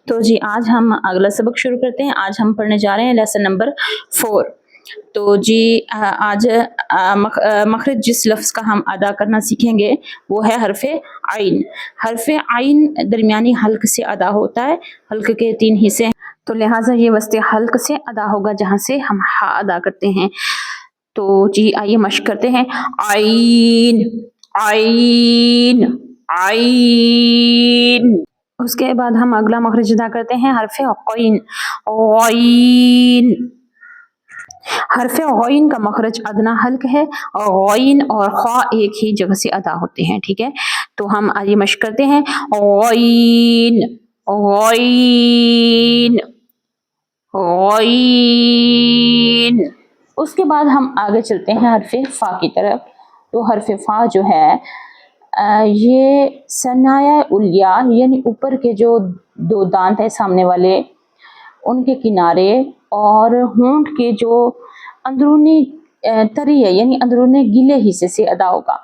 تو جی آج ہم اگلا سبق شروع کرتے ہیں. آج ہم پڑھنے جا رہے ہیں لیسن نمبر 4. تو جی آج مخرج جس لفظ کا ہم ادا کرنا سیکھیں گے وہ ہے حرف عین. حرف عین درمیانی حلق سے ادا ہوتا ہے. حلق کے 3 حصے ہیں تو لہٰذا یہ وسط حلق سے ادا ہوگا جہاں سے ہم ہا ادا کرتے ہیں. تو جی آئیے مشق کرتے ہیں. عین عین عین. اس کے بعد ہم اگلا مخرج ادا کرتے ہیں حرف غین. غین. حرف غین کا مخرج ادنا حلق ہے. غین اور خا ایک ہی جگہ سے ادا ہوتے ہیں. ٹھیک ہے تو ہم آئیے مشق کرتے ہیں. غین غین غین. اس کے بعد ہم آگے چلتے ہیں حرف فا کی طرف. تو حرف فا جو ہے یہ ثنایا علیہ یعنی اوپر کے جو 2 دانت ہیں سامنے والے ان کے کنارے اور ہونٹ کے جو اندرونی تری ہے یعنی اندرونی گیلے حصے سے ادا ہوگا.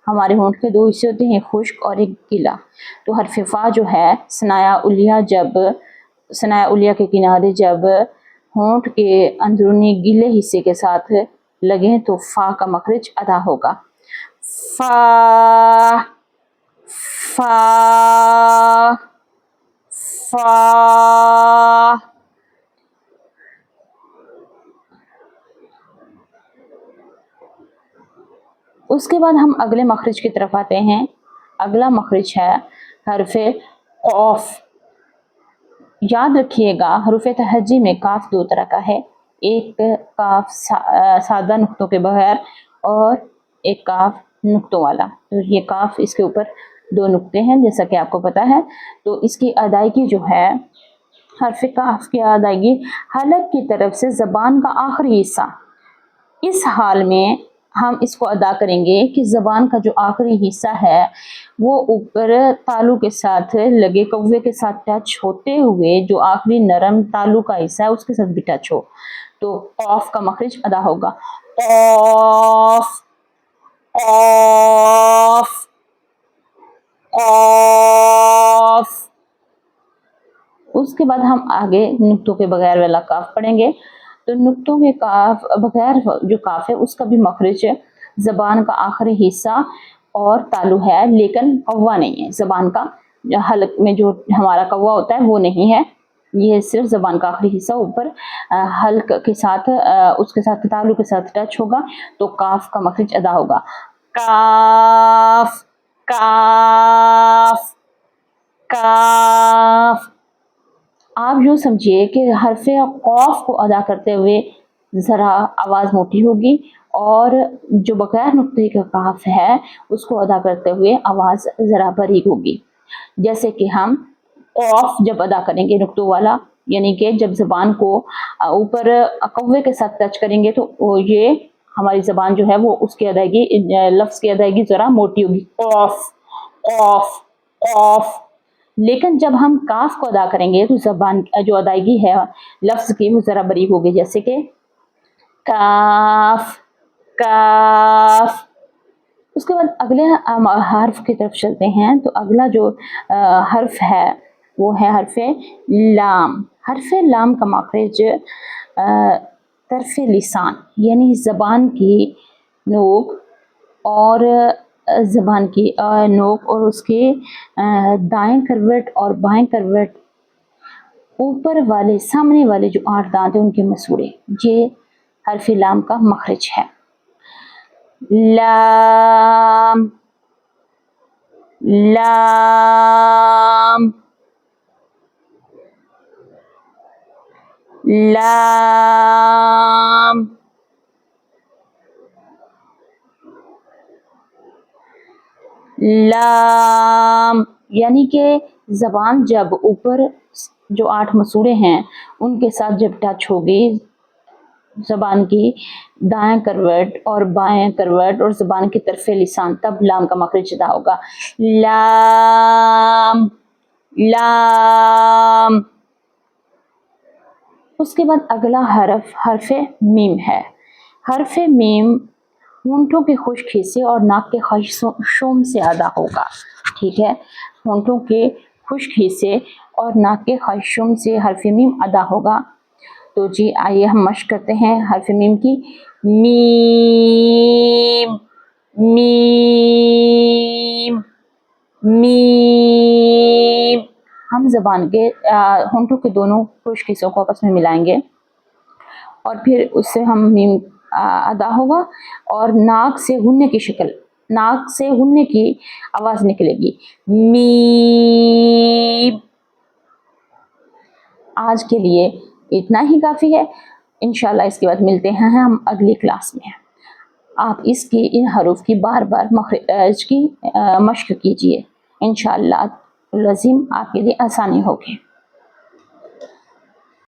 ہمارے ہونٹ کے 2 حصے ہوتے ہیں خشک اور ایک گیلا. تو حرف فا جو ہے ثنایا علیہ کے کنارے جب ہونٹ کے اندرونی گیلے حصے کے ساتھ لگیں تو فا کا مخرج ادا ہوگا. فا فا فا. اس کے بعد ہم اگلے مخرج کی طرف آتے ہیں. اگلا مخرج ہے حرف قاف. یاد رکھیے گا حروف تہجی میں کاف 2 طرح کا ہے. ایک کاف سادہ نقطوں کے بغیر اور ایک کاف نقطوں والا. تو یہ کاف اس کے اوپر 2 نقطے ہیں جیسا کہ آپ کو پتا ہے. تو اس کی ادائیگی جو ہے حرف کاف کی ادائیگی حلق کی طرف سے زبان کا آخری حصہ. اس حال میں ہم اس کو ادا کریں گے کہ زبان کا جو آخری حصہ ہے وہ اوپر تالو کے ساتھ لگے کوے کے ساتھ ٹچ ہوتے ہوئے جو آخری نرم تالو کا حصہ ہے اس کے ساتھ بھی ٹچ ہو. تو قاف کا مخرج ادا ہوگا. قاف قاف قاف. اس کے بعد ہم آگے نقطوں کے بغیر والا کاف پڑھیں گے. تو نقطوں کے کاف بغیر جو کاف ہے اس کا بھی مخرج زبان کا آخری حصہ اور تالو ہے لیکن قوا نہیں ہے. زبان کا حلق میں جو ہمارا قوا ہوتا ہے وہ نہیں ہے. یہ صرف زبان کا آخری حصہ اوپر حلق کے ساتھ اس کے ساتھ تالو کے ساتھ ٹچ ہوگا تو کاف کا مخرج ادا ہوگا. کاف کاف کاف. آپ یوں سمجھیے کہ حرف قاف کو ادا کرتے ہوئے ذرا آواز موٹی ہوگی اور جو بغیر نقطے کا کاف ہے اس کو ادا کرتے ہوئے آواز ذرا باریک ہوگی. جیسے کہ ہم قاف جب ادا کریں گے نقطوں والا یعنی کہ جب زبان کو اوپر قوے کے ساتھ ٹچ کریں گے تو یہ ہماری زبان جو ہے وہ اس کی ادائیگی لفظ کی ادائیگی ذرا موٹی ہوگی. قاف قاف قاف. لیکن جب ہم کاف کو ادا کریں گے تو زبان جو ادائیگی ہے لفظ کی وہ ذرا باریک ہوگی. جیسے کہ کاف کاف. اس کے بعد اگلے حرف کی طرف چلتے ہیں. تو اگلا جو حرف ہے وہ ہے حرف لام. حرف لام کا مخرج طرف لسان یعنی زبان کی نوک اور زبان کی نوک اور اس کے دائیں کروٹ اور بائیں کروٹ اوپر والے سامنے والے جو 8 دانت ہیں ان کے مسوڑے یہ حرف لام کا مخرج ہے. لام لام لام لام. یعنی کہ زبان جب اوپر جو 8 مسوڑے ہیں ان کے ساتھ جب ٹچ ہوگی زبان کی دائیں کروٹ اور بائیں کروٹ اور زبان کی طرف لسان تب لام کا مخرج ادا ہوگا. لام لام. اس کے بعد اگلا حرف میم ہے. حرف میم ہونٹوں کے خشک حصے اور ناک کے خشوم سے ادا ہوگا. ٹھیک ہے ہونٹوں کے خشک حصے اور ناک کے خیشوم سے حرف میم ادا ہوگا۔ تو جی آئیے ہم مشق کرتے ہیں حرف میم کی۔ میم، میم، میم۔ ہم زبان کے ہونٹوں کے دونوں خشک حصوں کو آپس میں ملائیں گے اور پھر اس سے ہم میم ادا ہوگا اور ناک سے غنّے کی شکل، ناک سے غنّے کی آواز نکلے گی، میم۔ آج کے لیے اتنا ہی کافی ہے، انشاءاللہ اس کے بعد ملتے ہیں ہم اگلی کلاس میں۔ آپ ان حروف کی بار بار مخرج کی مشق کیجیے، انشاءاللہ العظیم آپ کے لیے آسانی ہوگی۔